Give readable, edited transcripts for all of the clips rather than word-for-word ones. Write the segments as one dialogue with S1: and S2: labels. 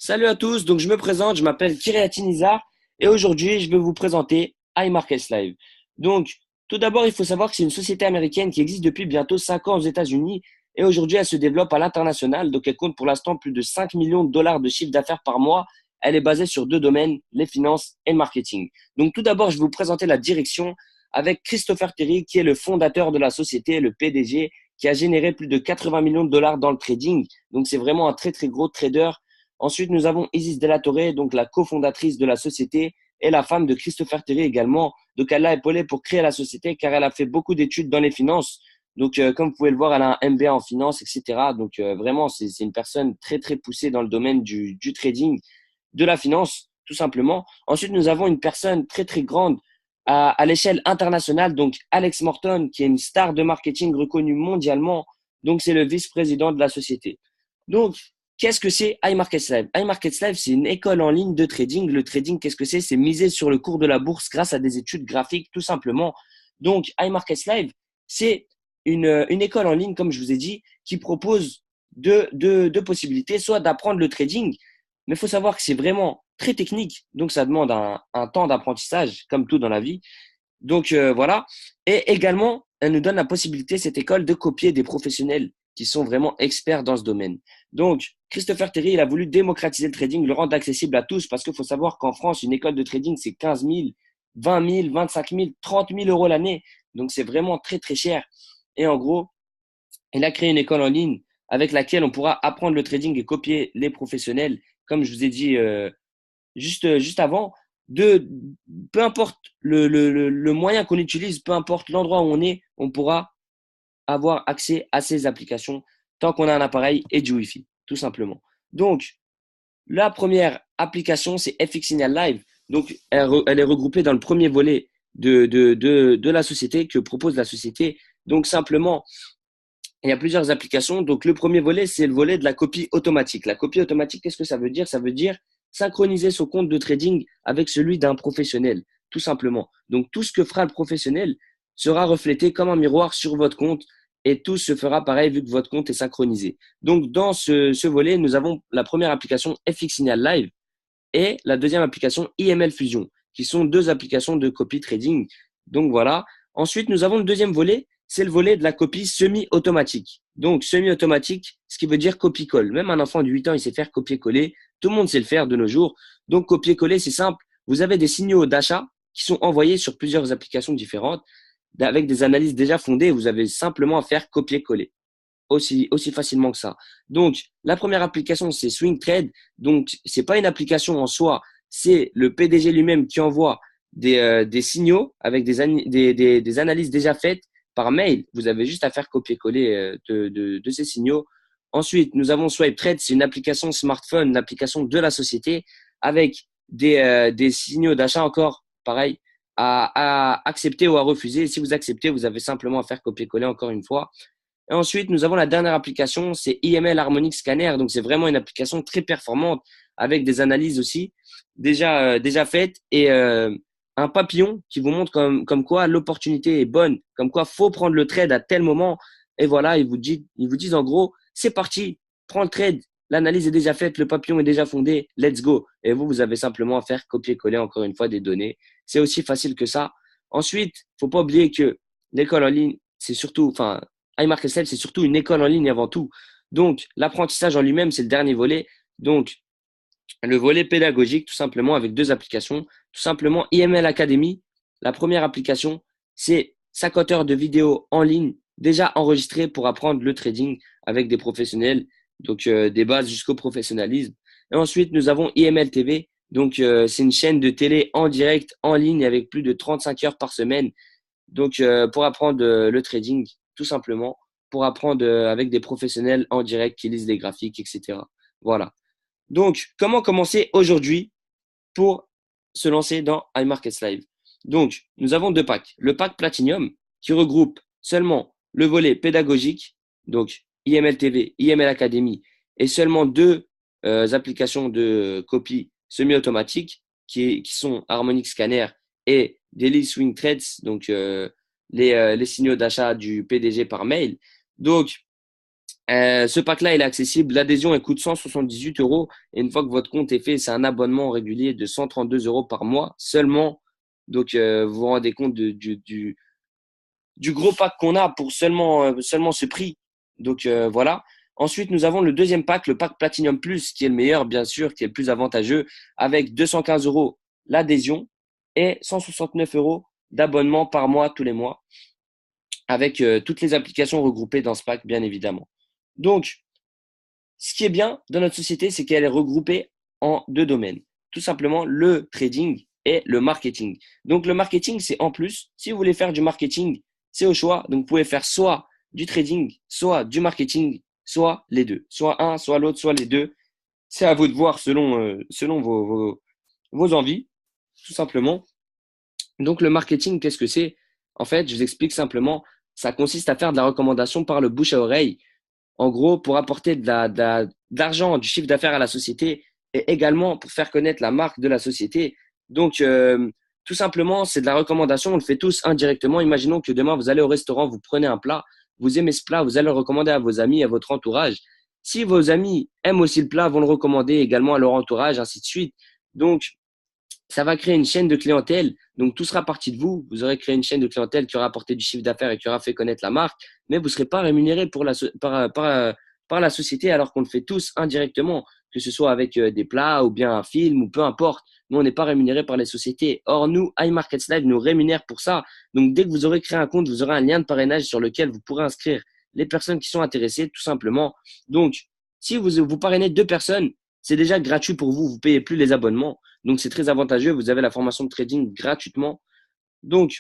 S1: Salut à tous, donc je me présente, je m'appelle Kiryati Nizar et aujourd'hui je vais vous présenter iMarkets Live. Donc tout d'abord il faut savoir que c'est une société américaine qui existe depuis bientôt 5 ans aux États-Unis et aujourd'hui elle se développe à l'international, donc elle compte pour l'instant plus de 5 millions de dollars de chiffre d'affaires par mois. Elle est basée sur deux domaines, les finances et le marketing. Donc tout d'abord je vais vous présenter la direction avec Christopher Terry qui est le fondateur de la société, le PDG, qui a généré plus de 80 millions de dollars dans le trading. Donc c'est vraiment un très très gros trader. Ensuite, nous avons Isis Della Torre, donc la cofondatrice de la société et la femme de Christopher Terry également. Donc, elle l'a épaulée pour créer la société car elle a fait beaucoup d'études dans les finances. Donc, comme vous pouvez le voir, elle a un MBA en finance, etc. Donc, vraiment, c'est une personne très, très poussée dans le domaine du trading, de la finance, tout simplement. Ensuite, nous avons une personne très, très grande à l'échelle internationale, donc Alex Morton, qui est une star de marketing reconnue mondialement. Donc, c'est le vice-président de la société. Donc, qu'est-ce que c'est iMarkets Live? iMarkets Live, c'est une école en ligne de trading. Le trading, qu'est-ce que c'est? C'est miser sur le cours de la bourse grâce à des études graphiques, tout simplement. Donc, iMarkets Live, c'est une école en ligne, comme je vous ai dit, qui propose deux possibilités, soit d'apprendre le trading, mais il faut savoir que c'est vraiment très technique, donc ça demande un temps d'apprentissage, comme tout dans la vie. Donc voilà. Et également, elle nous donne la possibilité, cette école, de copier des professionnels qui sont vraiment experts dans ce domaine. Donc, Christopher Terry, il a voulu démocratiser le trading, le rendre accessible à tous, parce qu'il faut savoir qu'en France, une école de trading, c'est 15 000, 20 000, 25 000, 30 000 euros l'année. Donc, c'est vraiment très, très cher. Et en gros, il a créé une école en ligne avec laquelle on pourra apprendre le trading et copier les professionnels, comme je vous ai dit juste avant, de peu importe le moyen qu'on utilise, peu importe l'endroit où on est, on pourra avoir accès à ces applications tant qu'on a un appareil et du Wi-Fi, tout simplement. Donc, la première application, c'est FX Signal Live. Donc, elle est regroupée dans le premier volet de la société, que propose la société. Donc, simplement, il y a plusieurs applications. Donc, le premier volet, c'est le volet de la copie automatique. La copie automatique, qu'est-ce que ça veut dire? Ça veut dire synchroniser son compte de trading avec celui d'un professionnel, tout simplement. Donc, tout ce que fera le professionnel sera reflété comme un miroir sur votre compte et tout se fera pareil vu que votre compte est synchronisé. Donc, dans ce volet, nous avons la première application FX Signal Live et la deuxième application IML Fusion, qui sont deux applications de copy trading. Donc voilà. Ensuite, nous avons le deuxième volet, c'est le volet de la copie semi-automatique. Donc semi-automatique, ce qui veut dire copie-colle. Même un enfant de 8 ans, il sait faire copier-coller. Tout le monde sait le faire de nos jours. Donc copier-coller, c'est simple. Vous avez des signaux d'achat qui sont envoyés sur plusieurs applications différentes avec des analyses déjà fondées. Vous avez simplement à faire copier-coller aussi facilement que ça. Donc, la première application, c'est Swing Trade. Donc, c'est pas une application en soi, c'est le PDG lui-même qui envoie des signaux avec des analyses déjà faites par mail. Vous avez juste à faire copier-coller de ces signaux. Ensuite, nous avons Swipe Trade, c'est une application smartphone, une application de la société avec des signaux d'achat encore, pareil, à accepter ou à refuser. Si vous acceptez, vous avez simplement à faire copier-coller encore une fois. Et ensuite, nous avons la dernière application, c'est IML Harmonic Scanner. Donc, c'est vraiment une application très performante avec des analyses aussi déjà faites et un papillon qui vous montre comme quoi l'opportunité est bonne, comme quoi faut prendre le trade à tel moment. Et voilà, ils vous disent en gros, c'est parti, prends le trade. L'analyse est déjà faite, le papillon est déjà fondé, let's go. Et vous avez simplement à faire copier-coller encore une fois des données. C'est aussi facile que ça. Ensuite, faut pas oublier que l'école en ligne, c'est surtout, enfin, iMarketSlive, c'est surtout une école en ligne avant tout. Donc, l'apprentissage en lui-même, c'est le dernier volet. Donc, le volet pédagogique, tout simplement, avec deux applications. Tout simplement, IML Academy. La première application, c'est 50 heures de vidéos en ligne déjà enregistrées pour apprendre le trading avec des professionnels. Donc, des bases jusqu'au professionnalisme. Et ensuite, nous avons IML TV. Donc, c'est une chaîne de télé en direct, en ligne, avec plus de 35 heures par semaine. Donc, pour apprendre le trading, tout simplement, pour apprendre avec des professionnels en direct qui lisent les graphiques, etc. Voilà. Donc, comment commencer aujourd'hui pour se lancer dans iMarkets Live? Donc, nous avons deux packs. Le pack Platinum qui regroupe seulement le volet pédagogique, donc IML TV, IML Academy, et seulement deux applications de copie semi-automatique qui sont Harmonic Scanner et Daily Swing Trades, donc les signaux d'achat du PDG par mail. Donc, Ce pack-là, il est accessible. L'adhésion, elle coûte 178 euros. Et une fois que votre compte est fait, c'est un abonnement régulier de 132 euros par mois seulement. Donc, vous vous rendez compte du gros pack qu'on a pour seulement ce prix. Donc, voilà. Ensuite, nous avons le deuxième pack, le pack Platinum Plus, qui est le meilleur, bien sûr, qui est le plus avantageux, avec 215 euros l'adhésion et 169 euros d'abonnement par mois, tous les mois, avec toutes les applications regroupées dans ce pack, bien évidemment. Donc, ce qui est bien dans notre société, c'est qu'elle est regroupée en deux domaines. Tout simplement, le trading et le marketing. Donc, le marketing, c'est en plus. Si vous voulez faire du marketing, c'est au choix. Donc, vous pouvez faire soit du trading, soit du marketing, soit les deux. Soit un, soit l'autre, soit les deux. C'est à vous de voir selon vos envies, tout simplement. Donc, le marketing, qu'est-ce que c'est? En fait, je vous explique simplement. Ça consiste à faire de la recommandation par le bouche à oreille, en gros, pour apporter de l'argent, du chiffre d'affaires à la société et également pour faire connaître la marque de la société. Donc, tout simplement, c'est de la recommandation. On le fait tous indirectement. Imaginons que demain, vous allez au restaurant, vous prenez un plat, vous aimez ce plat, vous allez le recommander à vos amis, à votre entourage. Si vos amis aiment aussi le plat, vont le recommander également à leur entourage, ainsi de suite. Donc, ça va créer une chaîne de clientèle. Donc, tout sera parti de vous. Vous aurez créé une chaîne de clientèle qui aura apporté du chiffre d'affaires et qui aura fait connaître la marque, mais vous ne serez pas rémunéré par la société alors qu'on le fait tous indirectement, que ce soit avec des plats ou bien un film ou peu importe. Nous, on n'est pas rémunéré par les sociétés. Or, nous, iMarkets Live nous rémunère pour ça. Donc, dès que vous aurez créé un compte, vous aurez un lien de parrainage sur lequel vous pourrez inscrire les personnes qui sont intéressées, tout simplement. Donc, si vous parrainez deux personnes, c'est déjà gratuit pour vous. Vous ne payez plus les abonnements. Donc, c'est très avantageux. Vous avez la formation de trading gratuitement. Donc,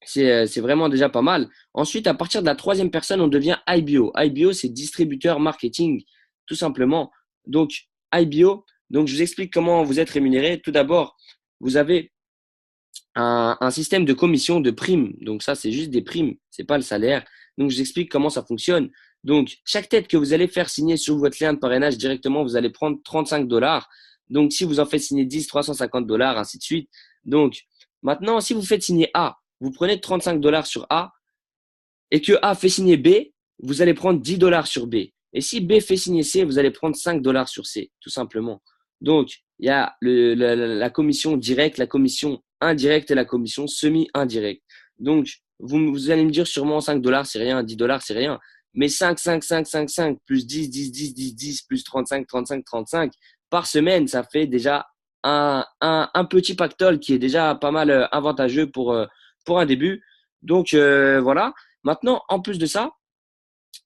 S1: c'est vraiment déjà pas mal. Ensuite, à partir de la troisième personne, on devient IBO. IBO, c'est distributeur marketing, tout simplement. Donc, IBO, donc je vous explique comment vous êtes rémunéré. Tout d'abord, vous avez un système de commission de primes. Donc, ça, c'est juste des primes. C'est pas le salaire. Donc, je vous explique comment ça fonctionne. Donc, chaque tête que vous allez faire signer sur votre lien de parrainage directement, vous allez prendre 35 dollars. Donc, si vous en faites signer 10, 350 dollars, ainsi de suite. Donc, maintenant, si vous faites signer A, vous prenez 35 dollars sur A et que A fait signer B, vous allez prendre 10 dollars sur B. Et si B fait signer C, vous allez prendre 5 dollars sur C, tout simplement. Donc, il y a la commission directe, la commission indirecte et la commission semi-indirecte. Donc, vous allez me dire sûrement 5 dollars, c'est rien, 10 dollars, c'est rien. Mais 5, plus 10, plus 35 par semaine, ça fait déjà un petit pactole qui est déjà pas mal avantageux pour un début. Donc, voilà. Maintenant, en plus de ça,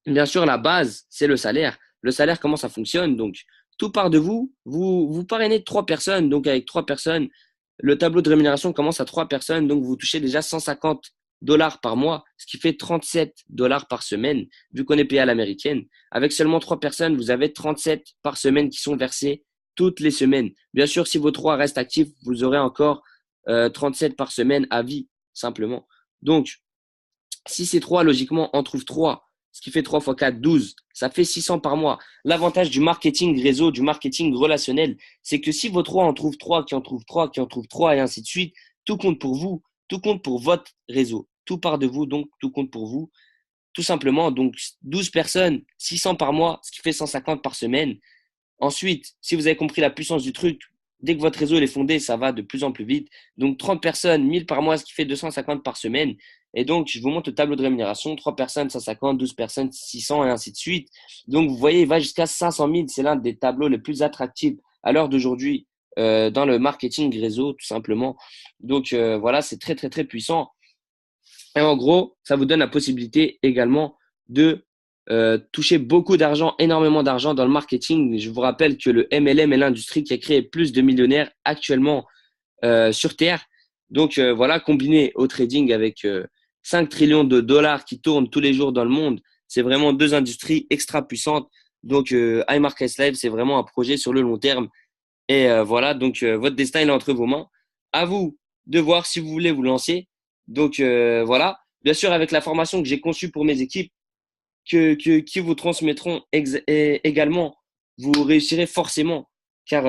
S1: bien sûr, la base, c'est le salaire. Le salaire, comment ça fonctionne? Donc, tout part de vous. Vous parrainez trois personnes. Donc, avec trois personnes, le tableau de rémunération commence à trois personnes. Donc, vous touchez déjà 150 dollars par mois, ce qui fait 37 dollars par semaine, vu qu'on est payé à l'américaine. Avec seulement trois personnes, vous avez 37 par semaine qui sont versés toutes les semaines. Bien sûr, si vos trois restent actifs, vous aurez encore 37 par semaine à vie, simplement. Donc, si ces trois, logiquement, en trouvent trois, ce qui fait 3 fois 4, 12, ça fait 600 par mois. L'avantage du marketing réseau, du marketing relationnel, c'est que si vos trois en trouvent trois, qui en trouvent trois, qui en trouvent trois, et ainsi de suite, tout compte pour vous, tout compte pour votre réseau. Tout part de vous, donc tout compte pour vous. Tout simplement, donc 12 personnes, 600 par mois, ce qui fait 150 par semaine. Ensuite, si vous avez compris la puissance du truc, dès que votre réseau est fondé, ça va de plus en plus vite. Donc, 30 personnes, 1000 par mois, ce qui fait 250 par semaine. Et donc, je vous montre le tableau de rémunération. 3 personnes, 150, 12 personnes, 600 et ainsi de suite. Donc, vous voyez, il va jusqu'à 500 000. C'est l'un des tableaux les plus attractifs à l'heure d'aujourd'hui dans le marketing réseau, tout simplement. Donc, voilà, c'est très, très, très puissant. Et en gros, ça vous donne la possibilité également de toucher beaucoup d'argent, énormément d'argent dans le marketing. Je vous rappelle que le MLM est l'industrie qui a créé plus de millionnaires actuellement sur Terre. Donc voilà, combiné au trading avec 5 trillions de dollars qui tournent tous les jours dans le monde, c'est vraiment deux industries extra puissantes. Donc iMarkets Live, c'est vraiment un projet sur le long terme. Et voilà, donc votre destin il est entre vos mains. À vous de voir si vous voulez vous lancer. Donc voilà, bien sûr avec la formation que j'ai conçue pour mes équipes, qui vous transmettront également, vous réussirez forcément, car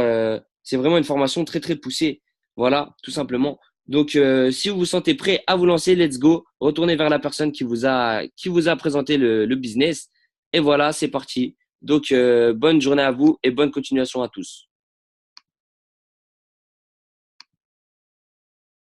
S1: c'est vraiment une formation très très poussée. Voilà, tout simplement. Donc si vous vous sentez prêt à vous lancer, let's go. Retournez vers la personne qui vous a présenté le business Et voilà, c'est parti. Donc, bonne journée à vous et bonne continuation à tous.